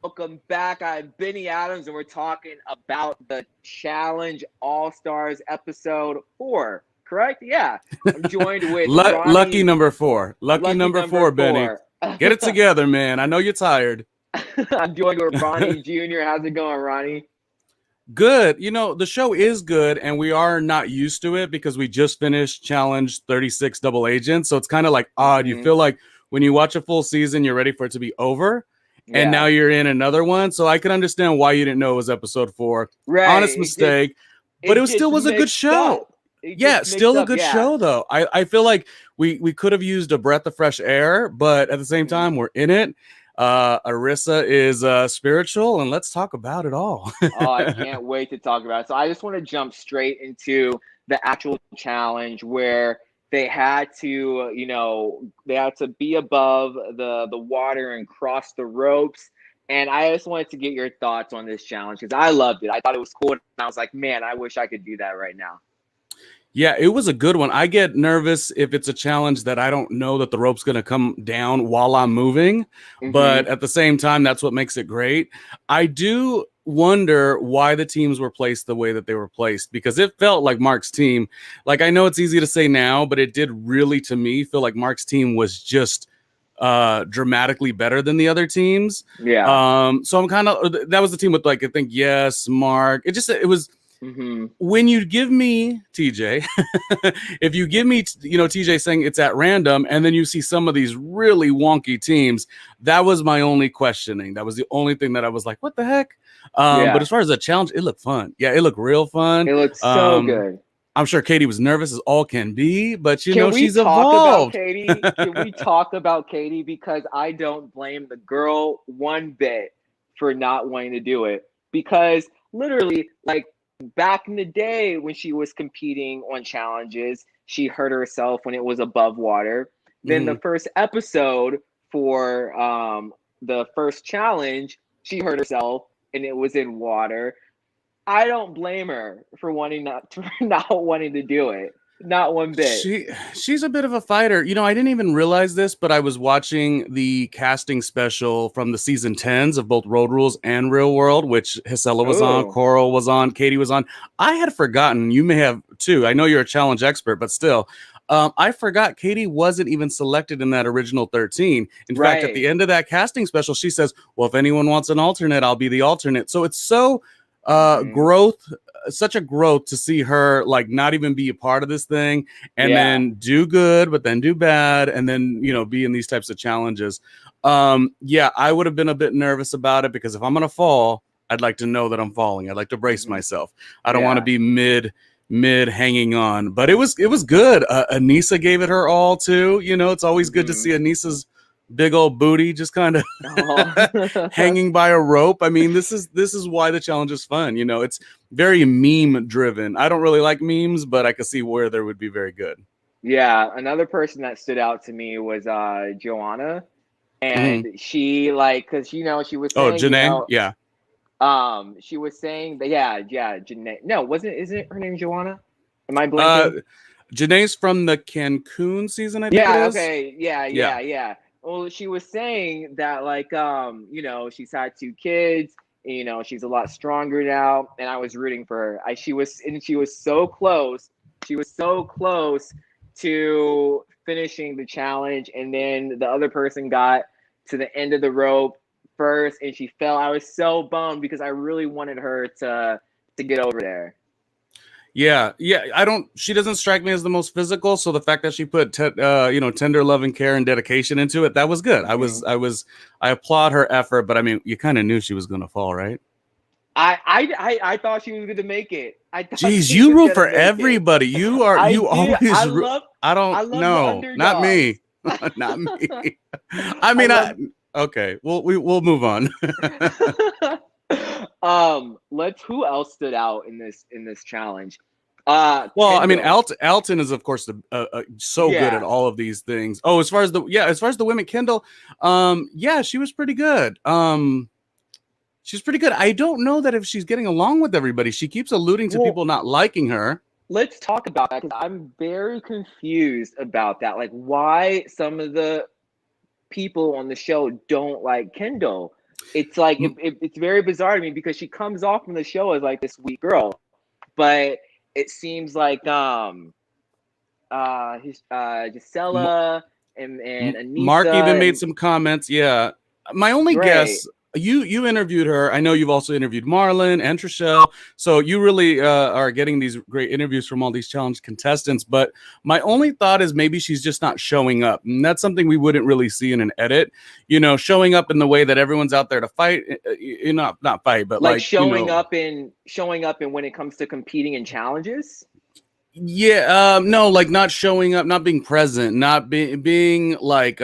Welcome back. I'm Benny Adams, and we're talking about the Challenge All Stars episode 4. Correct? Yeah. I'm joined with Lucky Ronnie, number four. Lucky lucky number number four, Benny. 4. Get it together, man. I know you're tired. I'm joined with Ronnie Jr. How's it going, Ronnie? Good. The show is good, and we are not used to it because we just finished Challenge 36 Double Agents. So it's kind of like odd. You Hmm. feel like when you watch a full season, you're ready for it to be over. And now Yeah. you're in another one. So I can understand why you didn't know it was episode 4. Right. Honest It just mistake. But it it was gets still was a good mixed up. show. It Yeah, gets mixed still a up. good Yeah. show though. I feel like we could have used a breath of fresh air, but at the same Mhm. time, we're in it. Arissa is spiritual, and let's talk about it all. Oh, I can't wait to talk about it. So I just want to jump straight into the actual challenge where they had to, they had to be above the water and cross the ropes. And I just wanted to get your thoughts on this challenge because I loved it. I thought it was cool. And I was like, man, I wish I could do that right now. Yeah, it was a good one. I get nervous if it's a challenge that I don't know that the rope's going to come down while I'm moving, Hmm. but at the same time, that's what makes it great. I do wonder why the teams were placed the way that they were placed because it felt like Mark's team. Like I know it's easy to say now, but it did really to me feel like Mark's team was just dramatically better than the other teams. Yeah. So I'm kind of that was the team with like I think yes, Mark. It was Hmm. when you give me TJ, if you give me, TJ saying it's at random, and then you see some of these really wonky teams, that was my only questioning. That was the only thing that I was like, what the heck? But Yeah. as far as the challenge, it looked fun. Yeah, it looked real fun. It looks so Um, good. I'm sure Katie was nervous as all can be, but Can we she's talk about evolved. Katie? Can we talk about Katie? Because I don't blame the girl one bit for not wanting to do it. Because literally, like back in the day when she was competing on challenges, she hurt herself when it was above water. Then the Mhm. first episode for the first challenge, she hurt herself and it was in water. I don't blame her for wanting not for not wanting to do it. Not one bit. She's a bit of a fighter. I didn't even realize this, but I was watching the casting special from the season 10s of both Road Rules and Real World, which Hisela was on, Oh, Coral was on, Katie was on. I had forgotten, you may have too. I know you're a challenge expert, but still. I forgot Katie wasn't even selected in that original 13. In fact, at the right. end of that casting special, she says, well, if anyone wants an alternate, I'll be the alternate. So it's so Hmm. growth such a growth to see her like not even be a part of this thing and Yeah. then do good but then do bad and then be in these types of challenges. Yeah, I would have been a bit nervous about it because if I'm gonna fall, I'd like to know that I'm falling. I'd like to brace Hmm. myself. I don't want to Yeah. be mid hanging on, but it was good. Anissa gave it her all too. It's always good to Hmm. see Anissa's big old booty just kind of Oh. hanging by a rope. I mean, this is why the challenge is fun. It's very meme driven. I don't really like memes, but I could see where there would be very good. Yeah. Another person that stood out to me was Joanna, Hmm. and she like because she was Oh, saying Janae, yeah. she was saying that yeah Janae, no, wasn't isn't it her name Joanna? Am I Uh, blinking? Janae's from the Cancun season, I think it Yeah, is. okay. Yeah, Yeah. yeah, yeah. Well, she was saying that like she's had 2 kids, and, she's a lot stronger now, and I was rooting for her. She was so close. She was so close to finishing the challenge, and then the other person got to the end of the rope first and she fell. I was so bummed because I really wanted her to get over there. Yeah, yeah. I don't. She doesn't strike me as the most physical. So the fact that she put, tender love and care and dedication into it, that was good. Hmm. I applaud her effort. But I mean, you kind of knew she was gonna fall, right? I thought she was gonna make it. I thought Jeez, she you was root gonna for make it. everybody. I You did. always. I I don't love the know. Not me. underdogs. Not me. I I mean, love. okay. We'll move on. Let's. Who else stood out in this challenge? Well, I mean, Kendall. Alton is of course so good at Yeah. all of these things. Oh, as far as the women, Kendall, yeah, she was pretty good. She's pretty good. I don't know that if she's getting along with everybody. She keeps alluding to Well, people not liking her. let's talk about that because I'm very confused about that. Like, why some of the people on the show don't like Kendall. it's like it's very bizarre to me because she comes off from the show as like this weak girl, but it seems like Gisela and Mark Anissa even made and some comments. Yeah. My only right. guess, you interviewed her. I know you've also interviewed Marlon and Trishelle. So you really are getting these great interviews from all these challenge contestants. But my only thought is maybe she's just not showing up. And that's something we wouldn't really see in an edit. Showing up in the way that everyone's out there to fight. Not fight, but Like like, showing up in when it comes to competing in challenges. Yeah, no, like not showing up, not being present, not being like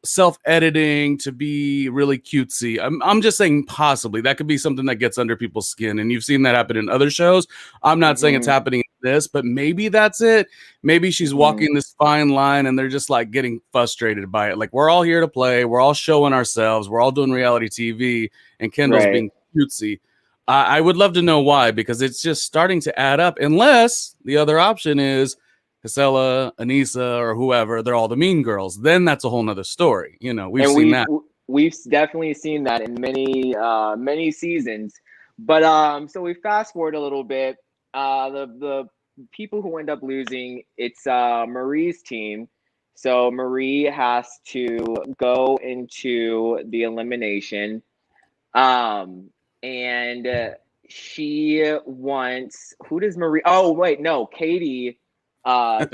self-editing to be really cutesy. I'm just saying possibly that could be something that gets under people's skin, and you've seen that happen in other shows. I'm not saying it's happening in this, but maybe that's it. Maybe she's walking this fine line and they're just like getting frustrated by it. Like, we're all here to play, we're all showing ourselves, we're all doing reality TV, and Kendall's being cutesy. I would love to know why, because it's just starting to add up, unless the other option is Casella, Anissa, or whoever, they're all the mean girls. Then that's a whole nother story. We've seen that. We've definitely seen that in many seasons. But so we fast forward a little bit. The people who end up losing, it's Marie's team. So Marie has to go into the elimination. And she wants, who does Marie? Oh, wait, no, Katie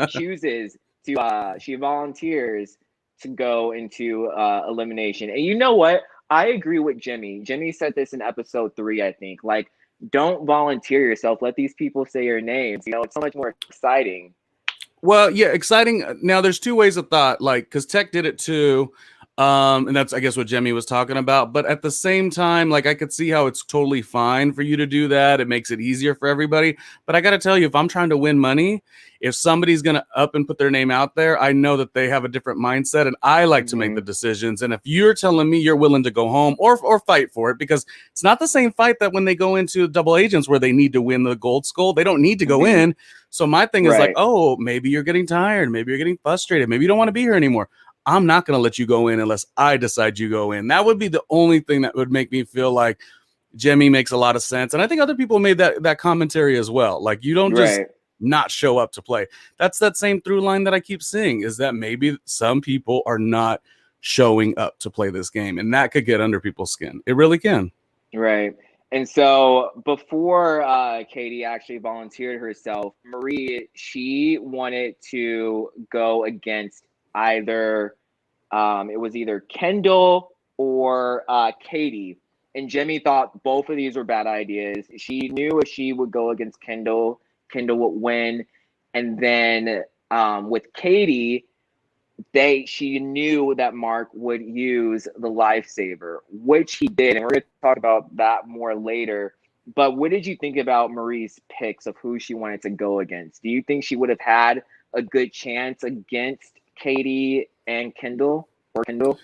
chooses to, she volunteers to go into elimination. And you know what? I agree with Jimmy. Jimmy said this in episode 3, I think. Like, don't volunteer yourself. Let these people say your names. It's so much more exciting. Well, yeah, exciting. Now, there's two ways of thought, like, because Tech did it too. And that's, I guess, what Jemmy was talking about. But at the same time, like, I could see how it's totally fine for you to do that. It makes it easier for everybody. But I got to tell you, if I'm trying to win money, if somebody's going to up and put their name out there, I know that they have a different mindset, and I like to make the decisions. And if you're telling me you're willing to go home or fight for it, because it's not the same fight that when they go into double agents where they need to win the gold skull, they don't need to go in. So my thing is like, oh, maybe you're getting tired. Maybe you're getting frustrated. Maybe you don't want to be here anymore. I'm not going to let you go in unless I decide you go in. That would be the only thing that would make me feel like Jemmy makes a lot of sense. And I think other people made that commentary as well. Like, you don't just not show up to play. That's that same through line that I keep seeing, is that maybe some people are not showing up to play this game. And that could get under people's skin. It really can. Right. And so before Katie actually volunteered herself, Marie, she wanted to go against either it was either Kendall or Katie. And Jemmy thought both of these were bad ideas. She knew if she would go against Kendall, Kendall would win. And then with Katie, she knew that Mark would use the lifesaver, which he did. And we're going to talk about that more later. But what did you think about Marie's picks of who she wanted to go against? Do you think she would have had a good chance against Katie and Kendall or Kendall?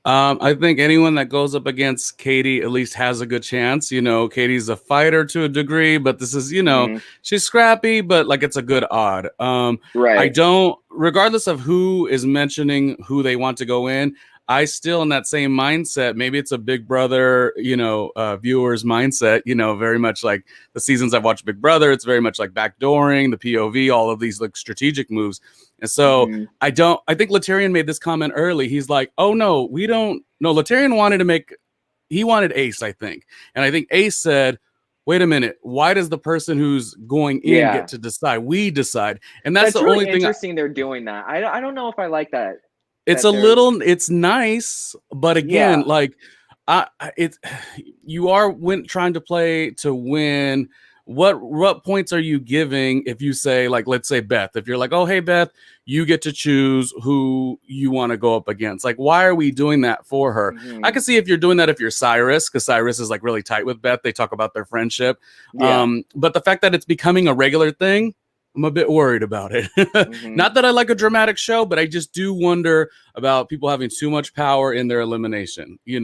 I think anyone that goes up against Katie at least has a good chance. Katie's a fighter to a degree, but this is, she's scrappy, but like, it's a good odd. I don't, regardless of who is mentioning who they want to go in, I still in that same mindset. Maybe it's a Big Brother, viewers mindset, very much like the seasons I've watched Big Brother. It's very much like backdooring, the POV, all of these like strategic moves. And so I think Laterian made this comment early. He's like, oh no, we don't. No, Laterian wanted Ace, I think. And I think Ace said, wait a minute, why does the person who's going in get to decide? We decide. And that's the really only thing. Interesting they're doing that. I don't know if I like that. It's it's nice, but again, like you are trying to play to win. What points are you giving if you say, like, let's say Beth, if you're like, oh, hey, Beth, you get to choose who you want to go up against. Like, why are we doing that for her? I can see if you're doing that if you're Cyrus, because Cyrus is like really tight with Beth. They talk about their friendship. But the fact that it's becoming a regular thing, I'm a bit worried about it. Not that I like a dramatic show, but I just do wonder about people having too much power in their elimination. You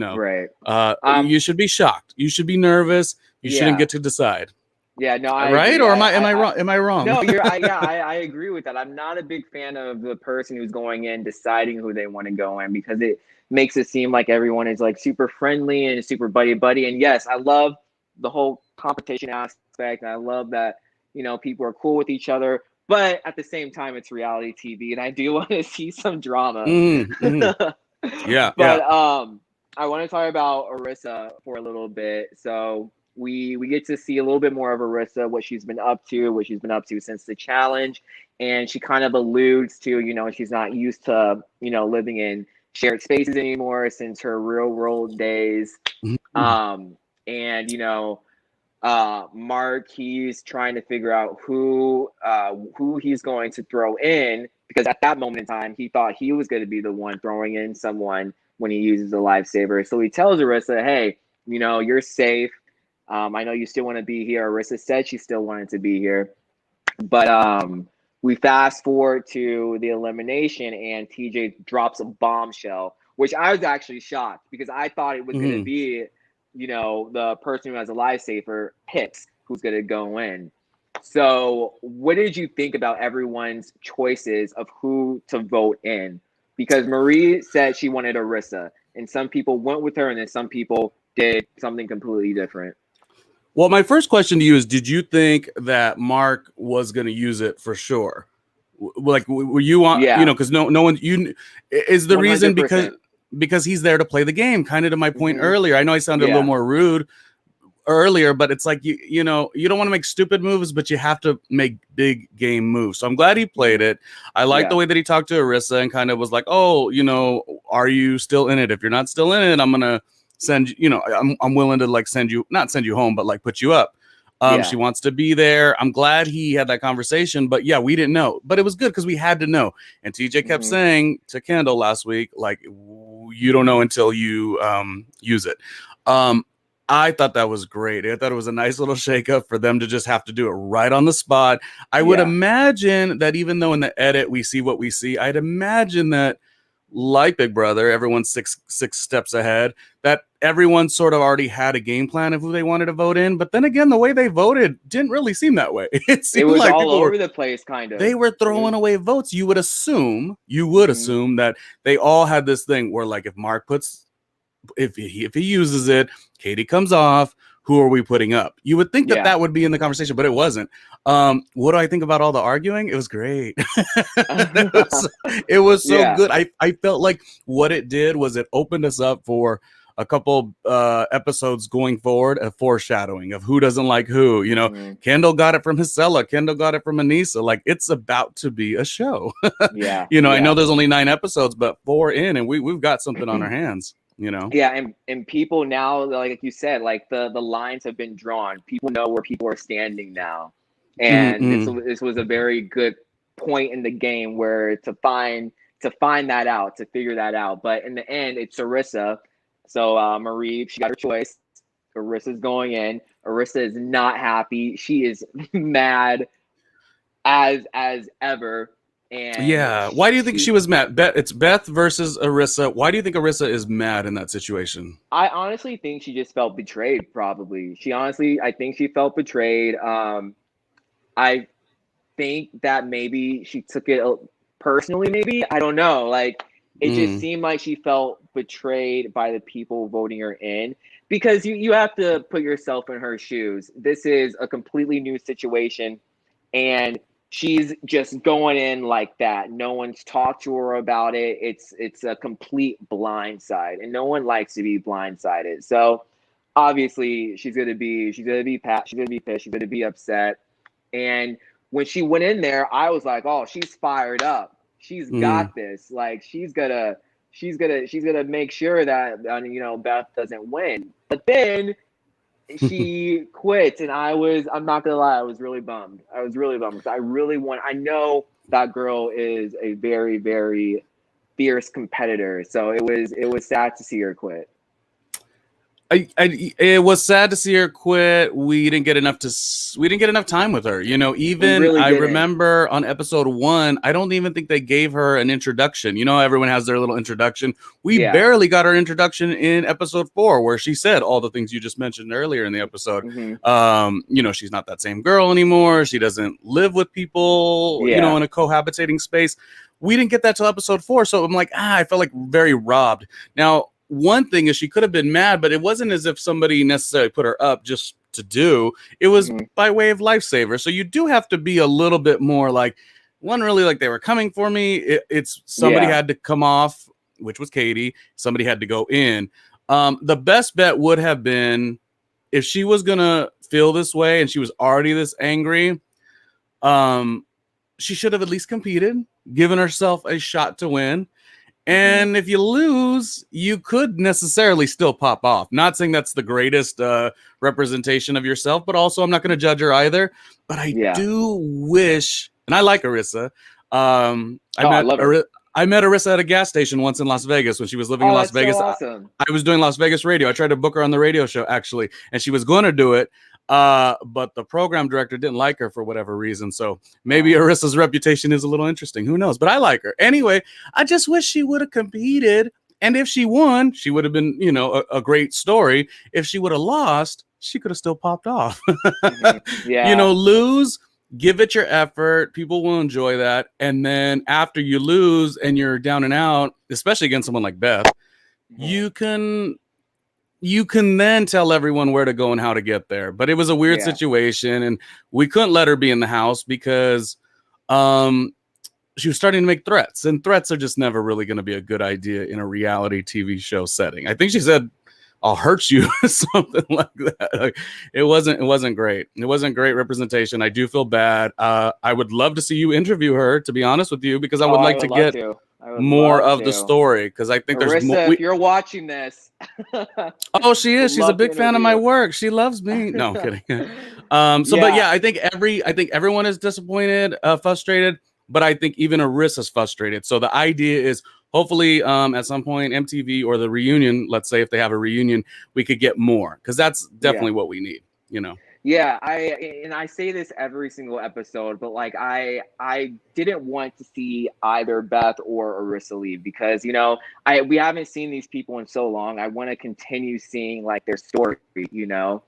should be shocked. You should be nervous. You shouldn't get to decide. Yeah, no, I right? agree. Or am I wrong? Am I wrong? No, I agree with that. I'm not a big fan of the person who's going in deciding who they want to go in, because it makes it seem like everyone is like super friendly and super buddy. And yes, I love the whole competition aspect. And I love that, people are cool with each other. But at the same time, it's reality TV, and I do want to see some drama. Yeah, But I want to talk about Arissa for a little bit. So we get to see a little bit more of Arissa, what she's been up to since the challenge, and she kind of alludes to, she's not used to, living in shared spaces anymore since her real world days. And Mark, he's trying to figure out who he's going to throw in, because at that moment in time he thought he was going to be the one throwing in someone when he uses a lifesaver. So he tells Arissa, hey, you're safe. I know you still want to be here. Arissa said she still wanted to be here, but we fast forward to the elimination, and TJ drops a bombshell, which I was actually shocked, because I thought it was going to be, the person who has a lifesaver picks who's going to go in. So what did you think about everyone's choices of who to vote in? Because Marie said she wanted Arissa, and some people went with her, and then some people did something completely different. Well, my first question to you is, did you think that Mark was going to use it for sure? Like, were you on, because no one, is the 100%. Reason because he's there to play the game, kind of to my point earlier. I know I sounded a little more rude earlier, but it's like, you don't want to make stupid moves, but you have to make big game moves. So I'm glad he played it. I like the way that he talked to Arissa and kind of was like, oh, are you still in it? If you're not still in it, I'm going to send you, I'm willing to like not send you home, but like put you up. She wants to be there. I'm glad he had that conversation, but we didn't know, but it was good because we had to know. And TJ kept saying to Kendall last week, like, you don't know until you use it. I thought that was great. I thought it was a nice little shakeup for them to just have to do it right on the spot. I would imagine that even though in the edit we see what we see, I'd imagine that, like Big Brother, everyone's six steps ahead, that everyone sort of already had a game plan of who they wanted to vote in. But then again, the way they voted didn't really seem that way. It was like all over the place, kind of. They were throwing away votes. You would assume that they all had this thing where, like, if Mark puts, if he uses it, Katie comes off, who are we putting up? You would think that would be in the conversation, but it wasn't. What do I think about all the arguing? It was great. it was so good. I felt like what it did was it opened us up for a couple episodes going forward, a foreshadowing of who doesn't like who. Kendall got it from Hisela. Kendall got it from Anissa. Like, it's about to be a show. I know there's only 9 episodes, but 4 in, and we've got something on our hands. And people now, like you said, like the lines have been drawn. People know where people are standing now, and this was a very good point in the game where to find that out, to figure that out. But in the end, it's Arissa. So Marie, she got her choice. Arissa's going in. Arissa is not happy. She is mad as ever. And why do you think she was mad? It's Beth versus Arissa. Why do you think Arissa is mad in that situation? I honestly think she just felt betrayed, probably. I think she felt betrayed. I think that maybe she took it personally, maybe. I don't know. Like, it just seemed like she felt betrayed by the people voting her in, because you have to put yourself in her shoes. This is a completely new situation, and she's just going in like that. No one's talked to her about it. It's a complete blindside, and no one likes to be blindsided. So obviously she's gonna be pissed. She's gonna be upset. And when she went in there, I was like, oh, she's fired up. She's got this. Like, she's gonna make sure that Beth doesn't win. But then she quit, and I'm not gonna lie, I was really bummed. Because I know that girl is a very, very fierce competitor. So it was sad to see her quit. It was sad to see her quit. We didn't get enough time with her. You know, even really I didn't. remember on episode 1, I don't even think they gave her an introduction. You know, everyone has their little introduction. We Yeah. barely got her introduction in episode 4, where she said all the things you just mentioned earlier in the episode. You know, she's not that same girl anymore. She doesn't live with people, you know, in a cohabitating space. We didn't get that till episode 4. So I'm like, I felt like very robbed. Now, one thing is she could have been mad, but it wasn't as if somebody necessarily put her up just to do. It was by way of lifesaver. So you do have to be a little bit more like, one, really like they were coming for me. It's somebody had to come off, which was Katie. Somebody had to go in. The best bet would have been if she was going to feel this way and she was already this angry, she should have at least competed, given herself a shot to win. And if you lose, you could necessarily still pop off. Not saying that's the greatest representation of yourself, but also I'm not going to judge her either. But I do wish, and I like Arissa. I met Arissa at a gas station once in Las Vegas when she was living in Las Vegas. So awesome. I was doing Las Vegas radio. I tried to book her on the radio show, actually, and she was going to do it. But the program director didn't like her for whatever reason. So maybe Arissa's reputation is a little interesting. Who knows? But I like her. Anyway, I just wish she would have competed. And if she won, she would have been, you know, a great story. If she would have lost, she could have still popped off. You know, lose, give it your effort. People will enjoy that. And then after you lose and you're down and out, especially against someone like Beth, you can then tell everyone where to go and how to get there. But it was a weird situation, and we couldn't let her be in the house because she was starting to make threats, and threats are just never really going to be a good idea in a reality TV show setting. I think she said, "I'll hurt you," something like that. Like, it wasn't great. It wasn't great representation. I do feel bad. I would love to see you interview her, to be honest with you, because I would like to get more of the story, because I think there's more. If you're watching this, oh, she is. She's a big fan of my work. She loves me. No, I'm kidding. But yeah, I think everyone is disappointed, frustrated, but I think even Arissa's frustrated. So the idea is hopefully at some point MTV or the reunion, let's say if they have a reunion, we could get more, because that's definitely what we need, you know. Yeah, I say this every single episode, but like I didn't want to see either Beth or Arissa leave, because, you know, we haven't seen these people in so long. I want to continue seeing like their story, you know.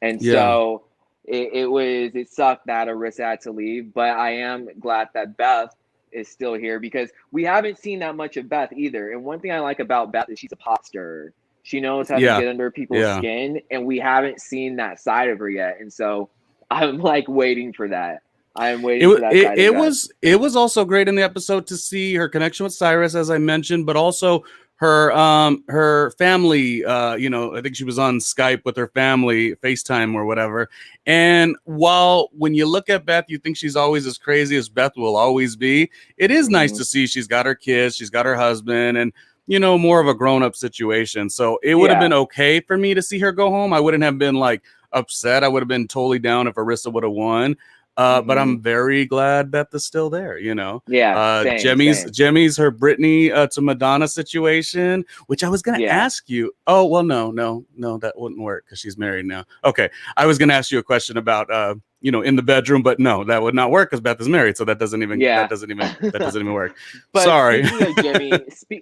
And so it sucked that Arissa had to leave, but I am glad that Beth is still here, because we haven't seen that much of Beth either. And one thing I like about Beth is she's a pot stirrer. She knows how to get under people's skin, and we haven't seen that side of her yet. And so I'm like waiting for that. I'm waiting for that side of Beth. It was also great in the episode to see her connection with Cyrus, as I mentioned, but also her family. You know, I think she was on Skype with her family, FaceTime or whatever. And while when you look at Beth, you think she's always as crazy as Beth will always be, it is nice to see she's got her kids, she's got her husband, and, you know, more of a grown-up situation. So it would have been okay for me to see her go home. I wouldn't have been like upset. I would have been totally down if Arissa would have won. But I'm very glad Beth is still there, you know. Same. Jimmy's her Britney to Madonna situation, which I was gonna ask you. Oh, well, no, that wouldn't work because she's married now. Okay. I was gonna ask you a question about you know, in the bedroom, but no, that would not work because Beth is married, so that doesn't even work. But sorry.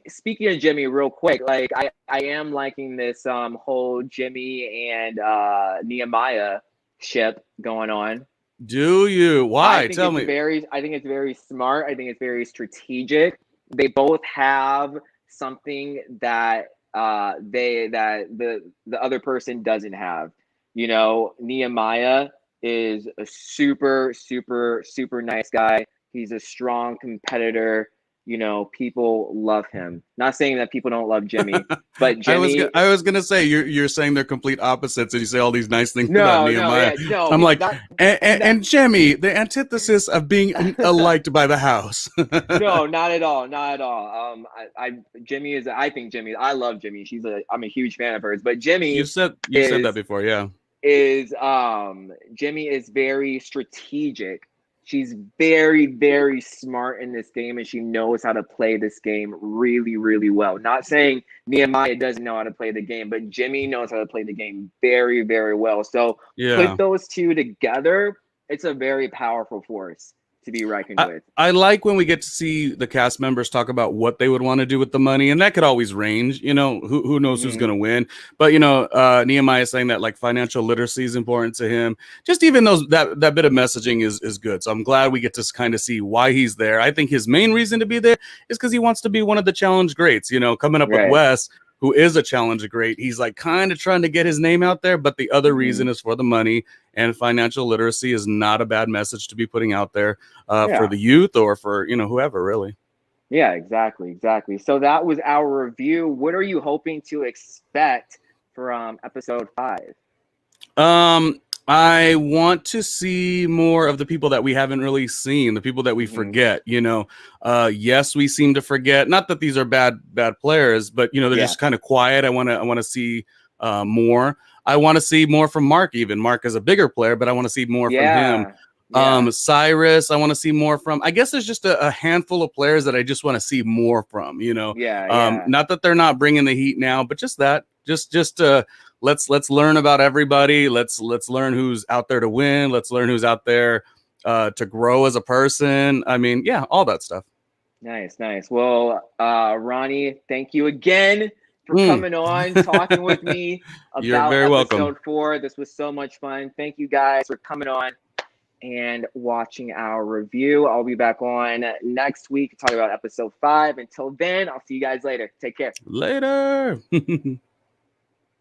Speaking of Jimmy, real quick, like I am liking this whole Jimmy and Nehemiah ship going on. Do you? Why? Tell me. I think it's very smart. I think it's very strategic. They both have something that the other person doesn't have. You know, Nehemiah is a super, super, super nice guy. He's a strong competitor. You know, people love him. Not saying that people don't love Jimmy, but Jimmy. I was gonna say you're saying they're complete opposites, and you say all these nice things about Nehemiah. I'm like, and Jimmy, the antithesis of being liked by the house. No, not at all, not at all. I love Jimmy. I'm a huge fan of hers, but Jimmy. You said that before, yeah. Jimmy is very strategic. She's very, very smart in this game, and she knows how to play this game really, really well. Not saying Nehemiah doesn't know how to play the game, but Jimmy knows how to play the game very, very well. So Yeah. put those two together, it's a very powerful force to be reckoned with. I like when we get to see the cast members talk about what they would want to do with the money, and that could always range. You know, who knows who's going to win? But you know, Nehemiah saying that like financial literacy is important to him. Just even those that bit of messaging is good. So I'm glad we get to kind of see why he's there. I think his main reason to be there is because he wants to be one of the challenge greats. You know, coming up with Wes, who is a challenge great. He's like kind of trying to get his name out there, but the other reason is for the money, and financial literacy is not a bad message to be putting out there for the youth or for, you know, whoever really. Yeah, exactly. So that was our review. What are you hoping to expect from episode 5? I want to see more of the people that we haven't really seen, the people that we forget, you know. Yes, we seem to forget, not that these are bad players, but you know, they're just kind of quiet. I want to see more. I want to see more from Mark. Even Mark is a bigger player, but I want to see more from him. Cyrus, I want to see more from. I guess there's just a handful of players that I just want to see more from, you know. Not that they're not bringing the heat now, but just that. Just let's learn about everybody. Let's learn who's out there to win. Let's learn who's out there to grow as a person. I mean, yeah, all that stuff. Nice. Well, Ronnie, thank you again for coming on, talking with me about episode 4. This was so much fun. Thank you guys for coming on and watching our review. I'll be back on next week to talk about episode 5. Until then, I'll see you guys later. Take care. Later.